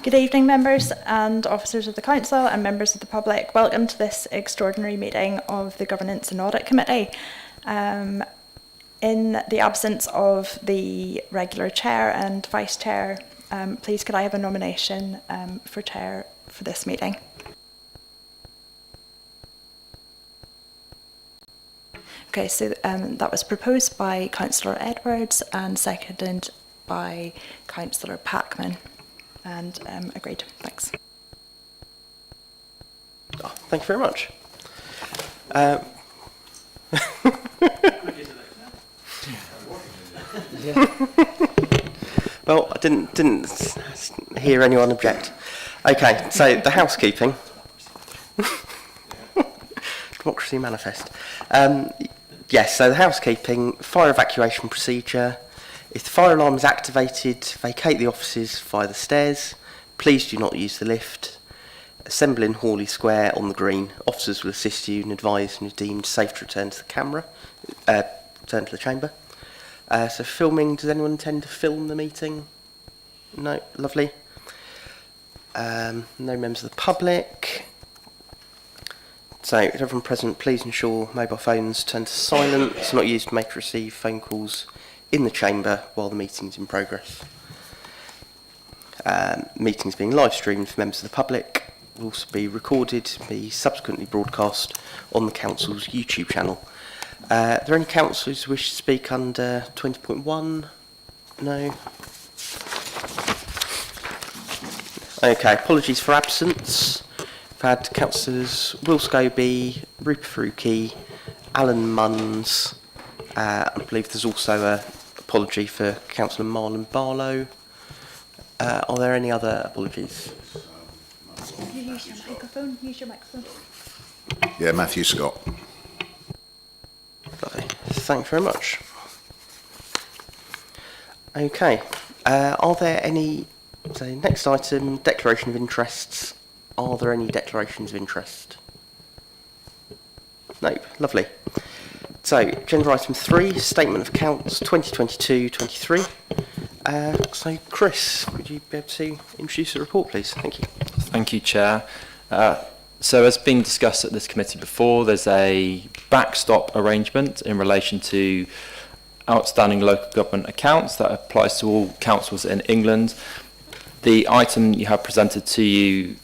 Good evening, members and officers of the Council and members of the public. Welcome to this extraordinary meeting of the Governance and Audit Committee. In the absence of the regular chair and vice chair, please could I have a nomination for chair for this meeting? Okay, so that was proposed by Councillor Edwards and seconded by Councillor Packman. And agreed. Thanks. Oh, thank you very much. Well, I didn't hear anyone object. Okay, so the housekeeping. Democracy manifest. Yes, so the housekeeping, fire evacuation procedure. If the fire alarm is activated, vacate the offices via the stairs. Please do not use the lift. Assemble in Hawley Square on the green. Officers will assist you and advise when you're deemed safe to return to the return to the chamber. So filming, does anyone intend to film the meeting? No, lovely. No members of the public. So, everyone present, please ensure mobile phones turn to silent. It's not used to make or receive phone calls in the chamber while the meeting is in progress. Meetings being live streamed for members of the public will also be recorded, be subsequently broadcast on the Council's YouTube channel. Are there any councillors who wish to speak under 20.1? No? Okay, apologies for absence. We've had councillors Will Scobie, Rupert Faruqi, Alan Munns. I believe there's also an apology for Councillor Marlon Barlow. Are there any other apologies? Use your microphone. Use your microphone. Yeah, Matthew Scott. Lovely. Thanks very much. Okay. Are there any... So, next item, declaration of interests. Are there any declarations of interest? Nope. Lovely. So, agenda item 3, statement of accounts 2022-23. So, Chris, would you be able to introduce the report, please? Thank you. Thank you, Chair. So, as been discussed at this committee before, there's a backstop arrangement in relation to outstanding local government accounts that applies to all councils in England. The item you have presented to you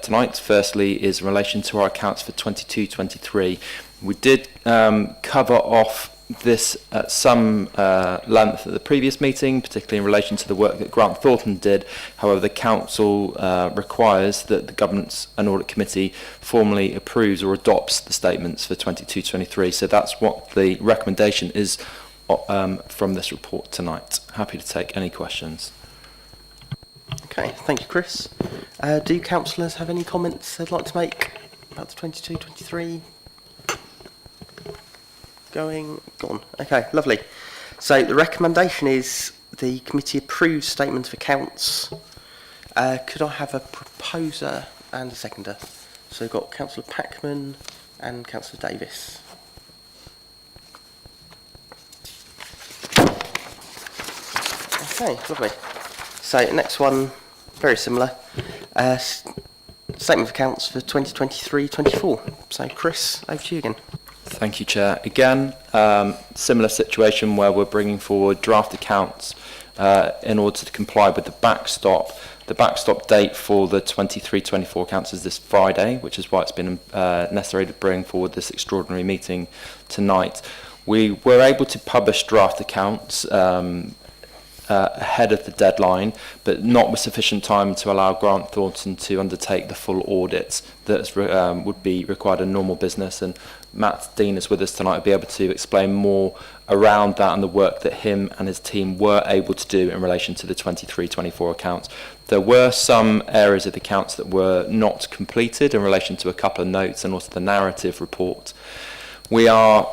tonight, firstly, is in relation to our accounts for 22-23. We did cover off this at some length at the previous meeting, particularly in relation to the work that Grant Thornton did. However, the Council requires that the Governance and Audit Committee formally approves or adopts the statements for 22-23. So that's what the recommendation is from this report tonight. Happy to take any questions. Okay, thank you, Chris. Do councillors have any comments they'd like to make about the 22-23? Gone. Okay, lovely. So the recommendation is the committee approves statement of accounts. Could I have a proposer and a seconder? So we've got Councillor Packman and Councillor Davis. Okay, lovely. So next one, very similar. Statement of accounts for 2023-24. So Chris, over to you again. Thank you, Chair. Again, similar situation where we're bringing forward draft accounts in order to comply with the backstop. The backstop date for the 23-24 accounts is this Friday, which is why it's been necessary to bring forward this extraordinary meeting tonight. We were able to publish draft accounts ahead of the deadline, but not with sufficient time to allow Grant Thornton to undertake the full audit that would be required in normal business. And Matt Dean is with us tonight to be able to explain more around that and the work that him and his team were able to do in relation to the 23-24 accounts. There were some areas of the accounts that were not completed in relation to a couple of notes and also the narrative report. We are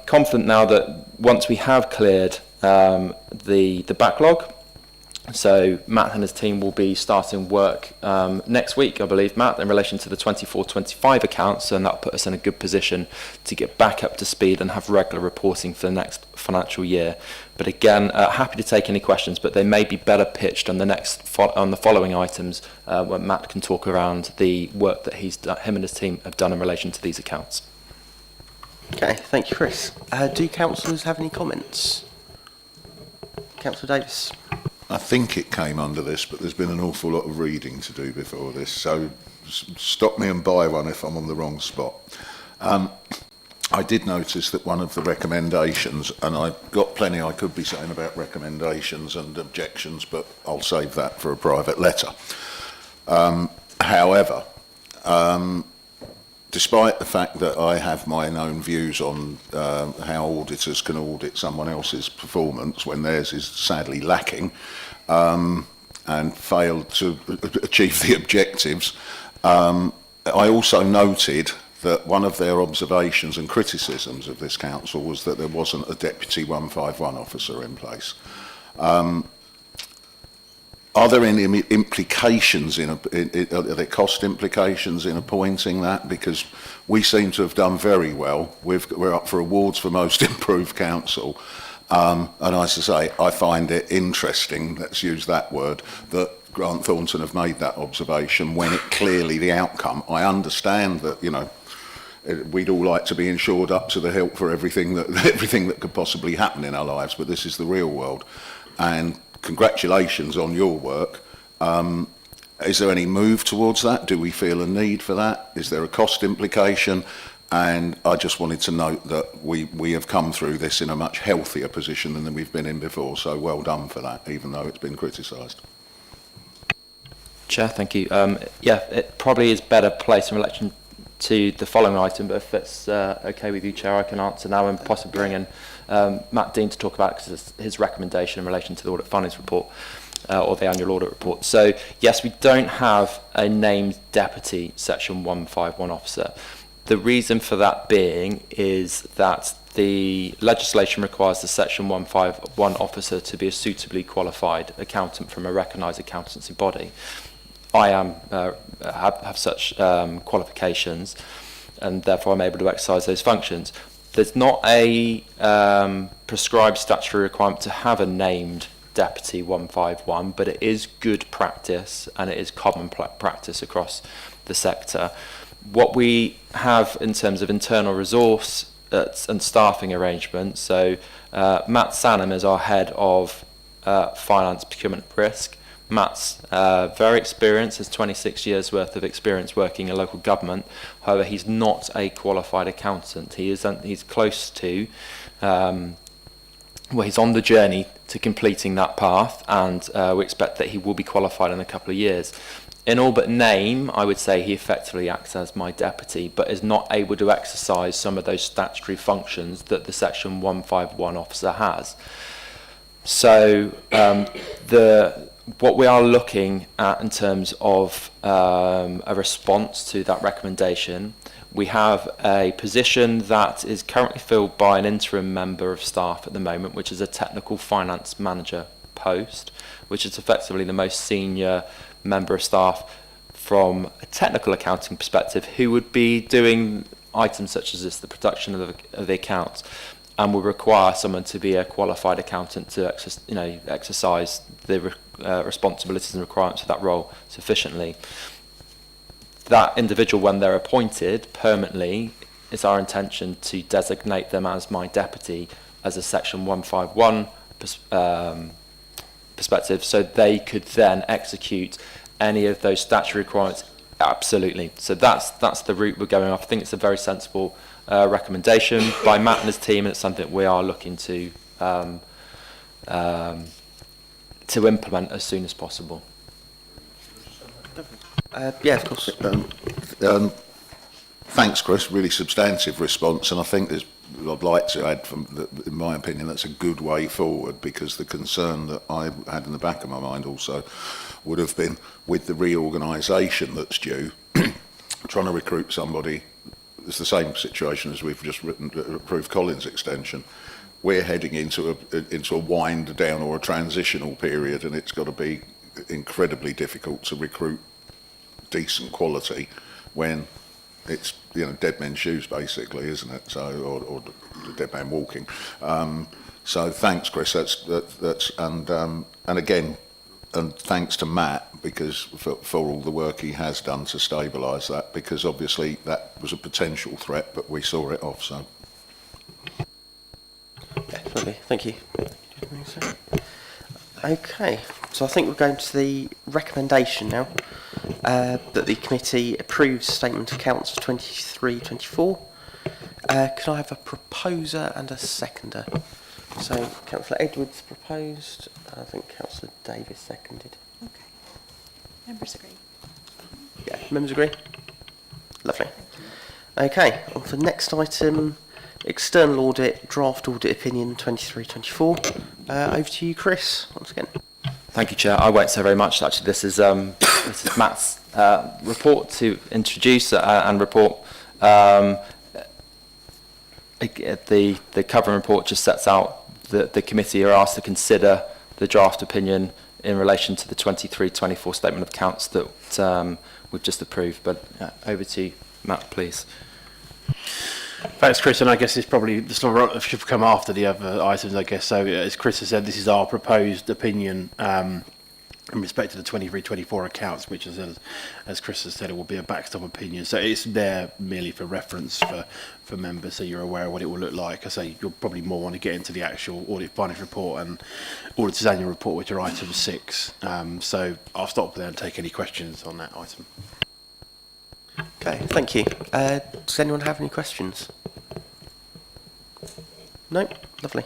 confident now that once we have cleared the backlog, So Matt and his team will be starting work next week, I believe, Matt, in relation to the 24-25 accounts, and that'll put us in a good position to get back up to speed and have regular reporting for the next financial year. But again, happy to take any questions, but they may be better pitched on the following items when Matt can talk around the work that him and his team have done in relation to these accounts. Okay, thank you, Chris. Do councillors have any comments? Councillor Davis. I think it came under this, but there's been an awful lot of reading to do before this, so stop me and buy one if I'm on the wrong spot. I did notice that one of the recommendations, and I've got plenty I could be saying about recommendations and objections, but I'll save that for a private letter. However, despite the fact that I have my own views on how auditors can audit someone else's performance when theirs is sadly lacking and failed to achieve the objectives, I also noted that one of their observations and criticisms of this council was that there wasn't a Deputy 151 officer in place. Are there any implications are there cost implications in appointing that? Because we seem to have done very well. We're up for awards for most improved council. And as I say, I find it interesting, let's use that word, that Grant Thornton have made that observation when it clearly the outcome. I understand that, you know, we'd all like to be insured up to the hilt for everything that could possibly happen in our lives, but this is the real world. And congratulations on your work. Is there any move towards that? Do we feel a need for that? Is there a cost implication? And I just wanted to note that we have come through this in a much healthier position than we've been in before, so well done for that, even though it's been criticised. Chair, thank you. Yeah, it probably is better placed in relation to the following item, but if it's okay with you, Chair, I can answer now and possibly bring in Matt Dean to talk about it because it's his recommendation in relation to the audit findings report or the annual audit report. So yes, we don't have a named deputy section 151 officer. The reason for that being is that the legislation requires the section 151 officer to be a suitably qualified accountant from a recognised accountancy body. I have such qualifications, and therefore I'm able to exercise those functions. There's not a prescribed statutory requirement to have a named Deputy 151, but it is good practice and it is common practice across the sector. What we have in terms of internal resource and staffing arrangements, so Matt Sanham is our head of finance, procurement, risk. Matt's very experienced, has 26 years worth of experience working in local government. However, he's not a qualified accountant. He's close to, he's on the journey to completing that path, and we expect that he will be qualified in a couple of years. In all but name, I would say he effectively acts as my deputy, but is not able to exercise some of those statutory functions that the Section 151 officer has. So what we are looking at in terms of a response to that recommendation, we have a position that is currently filled by an interim member of staff at the moment, which is a technical finance manager post, which is effectively the most senior member of staff from a technical accounting perspective who would be doing items such as this, the production of the accounts, and would require someone to be a qualified accountant to exercise the responsibilities and requirements of that role sufficiently. That individual, when they're appointed permanently, it's our intention to designate them as my deputy as a Section 151 perspective, so they could then execute any of those statutory requirements. Absolutely. So that's the route we're going off. I think it's a very sensible recommendation by Matt and his team, and it's something we are looking to implement as soon as possible. Yeah, of course. Thanks, Chris. Really substantive response, and I think I'd like to add, in my opinion, that's a good way forward, because the concern that I had in the back of my mind also would have been with the reorganisation that's due, trying to recruit somebody. It's the same situation as we've just approved Colin's extension. we're heading into a wind down or a transitional period, and it's got to be incredibly difficult to recruit decent quality when it's, you know, dead men's shoes basically, isn't it? So, or the dead man walking. So thanks, Chris. That's and again, and thanks to Matt because for all the work he has done to stabilise that, because obviously that was a potential threat, but we saw it off. So. Yeah, lovely. Thank you. Okay, so I think we're going to the recommendation now, that the committee approves statement of accounts for 23-24. Can I have a proposer and a seconder? So Councillor Edwards proposed, I think Councillor Davis seconded. Okay. Members agree? Yeah, members agree? Lovely. Okay, on to the next item, external audit, draft audit opinion 23-24. Over to you, Chris, once again. Thank you, Chair. I won't say very much. Actually, this is Matt's report to introduce and report. The covering report just sets out that the committee are asked to consider the draft opinion in relation to the 23-24 statement of accounts that we've just approved. But over to you, Matt, please. Thanks, Chris, and I guess it's probably the story should come after the other items, I guess. So, as Chris has said, this is our proposed opinion in respect to the 23-24 accounts, which is, as Chris has said, it will be a backstop opinion. So it's there merely for reference for members, so you're aware of what it will look like. I say you'll probably more want to get into the actual audit findings report and auditor's annual report, which are item 6. So I'll stop there and take any questions on that item. Okay, thank you. Does anyone have any questions? No? Lovely.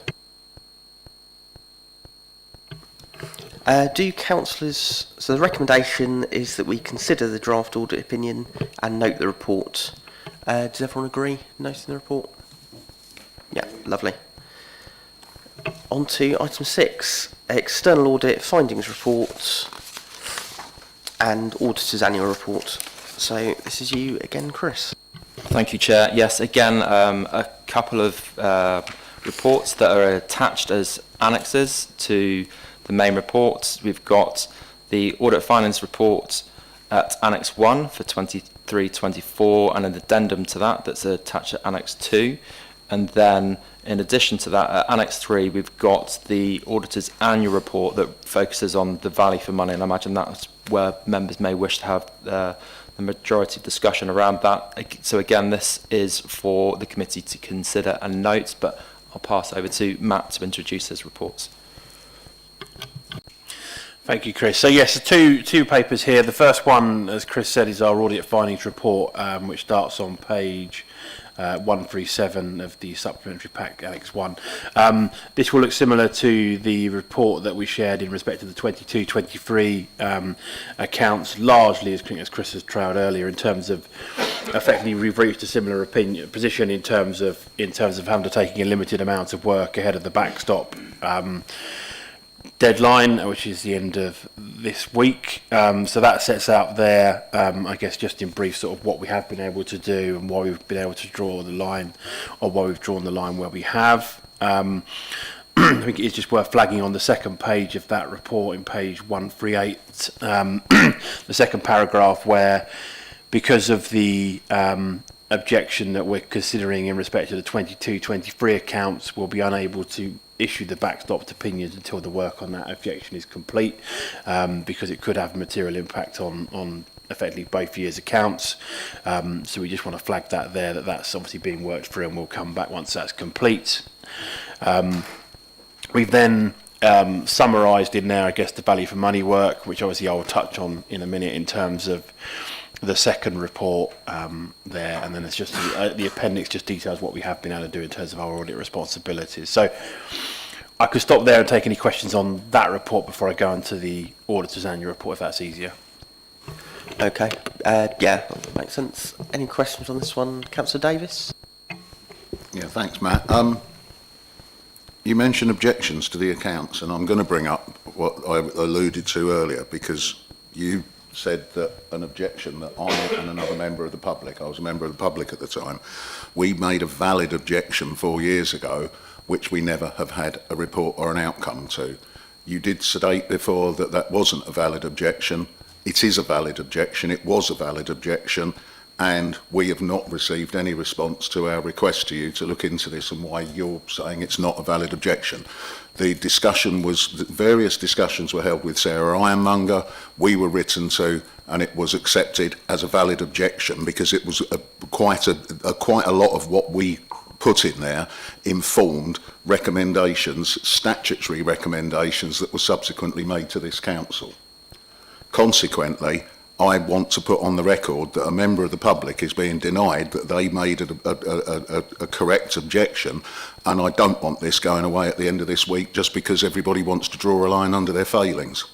Do councillors... So the recommendation is that we consider the draft audit opinion and note the report. Does everyone agree noting the report? Yeah, lovely. On to item 6, external audit findings report and auditor's annual report. So this is you again, Chris. Thank you, Chair. Yes, again, a couple of reports that are attached as annexes to the main reports. We've got the audit finance report at Annex 1 for 23-24 and an addendum to that that's attached at Annex 2. And then in addition to that, at Annex 3, we've got the auditor's annual report that focuses on the value for money. And I imagine that's where members may wish to have the majority discussion around that. So again, this is for the committee to consider and note, but I'll pass over to Matt to introduce his reports. Thank you, Chris. So yes, two papers here. The first one, as Chris said, is our audit findings report, which starts on page 137 of the supplementary pack, Annex 1. This will look similar to the report that we shared in respect to the 22-23 accounts, largely as Chris has trailed earlier, in terms of effectively we've reached a similar position in terms of undertaking a limited amount of work ahead of the backstop deadline, which is the end of this week. So that sets out there, I guess, just in brief, sort of what we have been able to do and why we've been able to draw the line, or why we've drawn the line where we have. I think it's just worth flagging on the second page of that report, in page 138, the second paragraph, where because of the objection that we're considering in respect to the 22-23 accounts, we'll be unable to issue the backstopped opinions until the work on that objection is complete, because it could have a material impact on effectively both years' accounts. So we just want to flag that there, that's obviously being worked through, and we'll come back once that's complete. We've then summarised in there, I guess, the value for money work, which obviously I will touch on in a minute in terms of the second report there, and then it's just the appendix just details what we have been able to do in terms of our audit responsibilities. So I could stop there and take any questions on that report before I go into the auditor's annual report, if that's easier. Okay, yeah, that makes sense. Any questions on this one, Councillor Davis? Yeah, thanks, Matt. You mentioned objections to the accounts, and I'm going to bring up what I alluded to earlier, because you said that an objection that I and another member of the public, I was a member of the public at the time, we made a valid objection 4 years ago which we never have had a report or an outcome to. You did state before that that wasn't a valid objection. It is a valid objection. It was a valid objection. And we have not received any response to our request to you to look into this and why you're saying it's not a valid objection. The discussion was, various discussions were held with Sarah Ironmonger, we were written to, and it was accepted as a valid objection because it was quite a lot of what we put in there informed recommendations, statutory recommendations that were subsequently made to this council. Consequently, I want to put on the record that a member of the public is being denied that they made a correct objection, and I don't want this going away at the end of this week just because everybody wants to draw a line under their failings.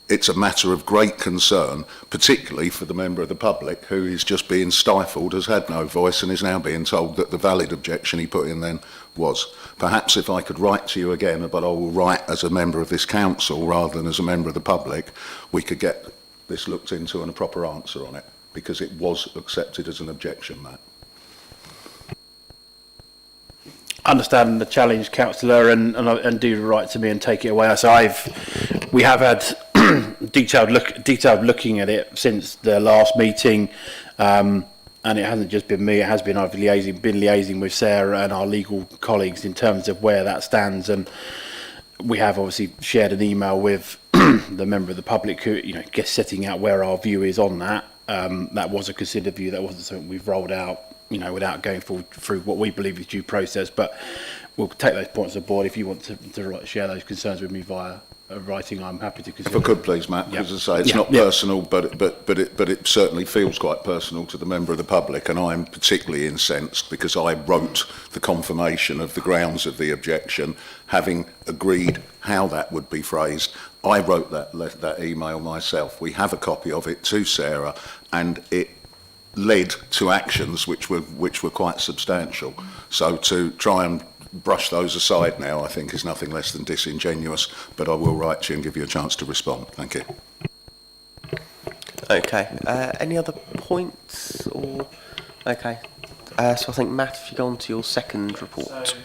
It's a matter of great concern, particularly for the member of the public who is just being stifled, has had no voice, and is now being told that the valid objection he put in then was. Perhaps if I could write to you again, but I will write as a member of this council rather than as a member of the public, we could get this looked into and a proper answer on it, because it was accepted as an objection, Matt. Understand the challenge, councillor, and do write to me and take it away. So we have had detailed looking at it since the last meeting, and it hasn't just been me. It has been I've been liaising with Sarah and our legal colleagues in terms of where that stands, and we have obviously shared an email with the member of the public who, just setting out where our view is on that. That was a considered view. That wasn't something we've rolled out, without going through what we believe is due process. But we'll take those points on board. If you want to share those concerns with me via writing, I'm happy to consider. If I could please, Matt, because as I say, it's not personal, but it certainly feels quite personal to the member of the public, and I'm particularly incensed because I wrote the confirmation of the grounds of the objection, having agreed how that would be phrased. I wrote that email myself. We have a copy of it to Sarah, and it led to actions which were quite substantial. So to try and brush those aside now, I think, is nothing less than disingenuous, but I will write to you and give you a chance to respond. Thank you. Okay, any other points? Or okay, so I think, Matt, if you go on to your second report.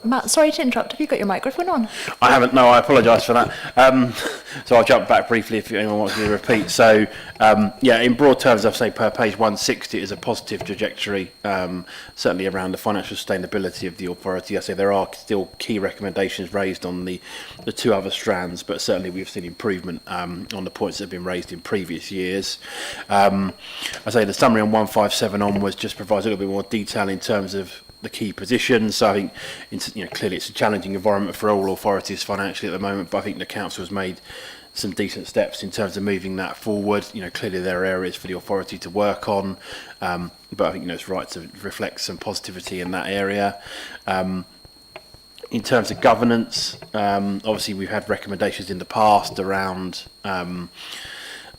Matt, sorry to interrupt. Have you got your microphone on? I haven't. No, I apologise for that. So I'll jump back briefly if anyone wants me to repeat. So, in broad terms, I'd say per page 160 is a positive trajectory, certainly around the financial sustainability of the authority. I say there are still key recommendations raised on the two other strands, but certainly we've seen improvement on the points that have been raised in previous years. I say the summary on 157 onwards just provides a little bit more detail in terms of the key positions. So I think clearly it's a challenging environment for all authorities financially at the moment, but I think the council has made some decent steps in terms of moving that forward. Clearly there are areas for the authority to work on, but I think it's right to reflect some positivity in that area. in terms of governance, obviously we've had recommendations in the past around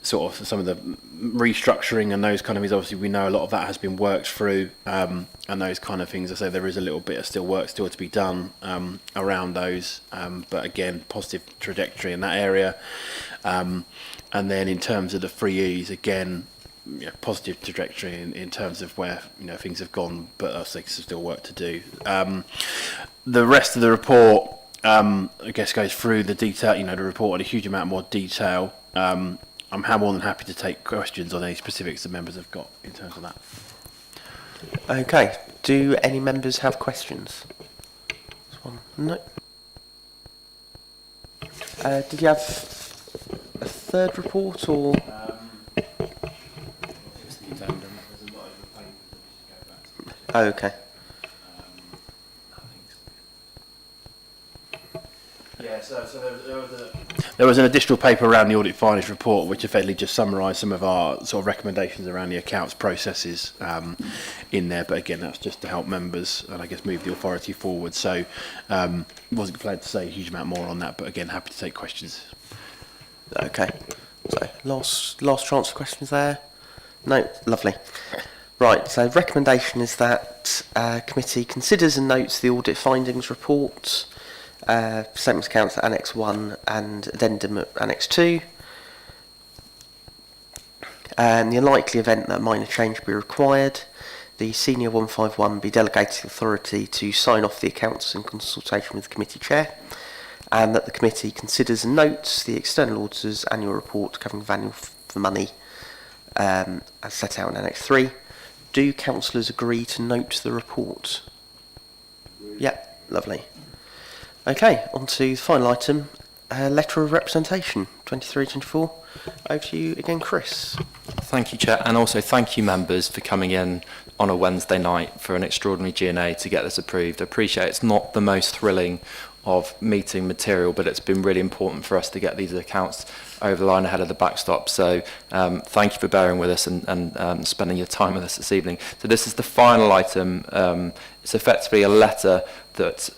sort of some of the restructuring and those kind of things. Obviously we know a lot of that has been worked through, and those kind of things. I say there is a little bit of work still to be done around those, but again, positive trajectory in that area. And then in terms of the 3Es, again, positive trajectory in terms of where things have gone, but I think there's still work to do. The rest of the report, I guess, goes through the detail. The report in a huge amount more detail. I'm more than happy to take questions on any specifics that members have got in terms of that. Okay. Do any members have questions? This one? No. Did you have a third report or? Oh, okay. Yeah, so there was an additional paper around the audit findings report, which effectively just summarised some of our sort of recommendations around the accounts processes in there. But again, that's just to help members and I guess move the authority forward. So wasn't prepared to say a huge amount more on that, but again, happy to take questions. Okay. So last chance for questions there. No, lovely. Right, so recommendation is that committee considers and notes the audit findings report, statements of accounts at Annex 1 and addendum at Annex 2. And the unlikely event that a minor change be required, the Senior 151 be delegated authority to sign off the accounts in consultation with the committee chair, and that the committee considers and notes the external auditor's annual report covering value for money as set out in Annex 3. Do councillors agree to note the report? Yeah, lovely. Okay, on to the final item, letter of representation, 23-24. Over to you again, Chris. Thank you, Chair, and also thank you, members, for coming in on a Wednesday night for an extraordinary G&A to get this approved. I appreciate it's not the most thrilling of meeting material, but it's been really important for us to get these accounts over the line ahead of the backstop. So thank you for bearing with us and spending your time with us this evening. So this is the final item. It's effectively a letter that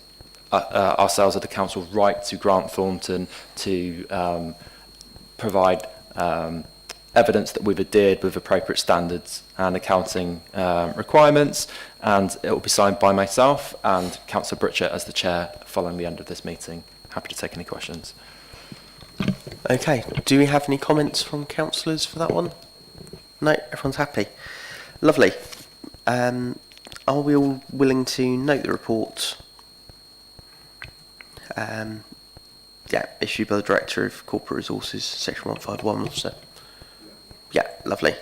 ourselves at the council write to Grant Thornton to provide evidence that we've adhered with appropriate standards and accounting requirements, and it will be signed by myself and Councillor Britchett as the chair following the end of this meeting. Happy to take any questions. Okay, do we have any comments from councillors for that one? No, everyone's happy. Lovely. Are we all willing to note the report? Yeah, issued by the Director of Corporate Resources, Section 151. So, yeah, lovely.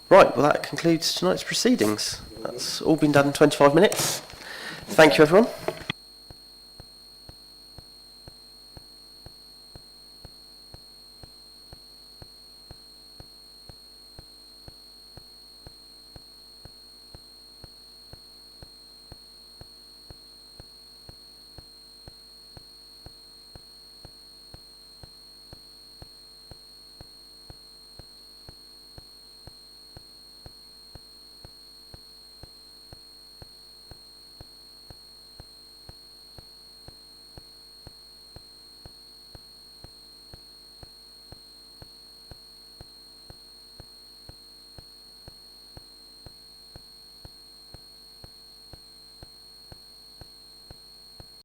Right, well that concludes tonight's proceedings. That's all been done in 25 minutes. Thank you, everyone.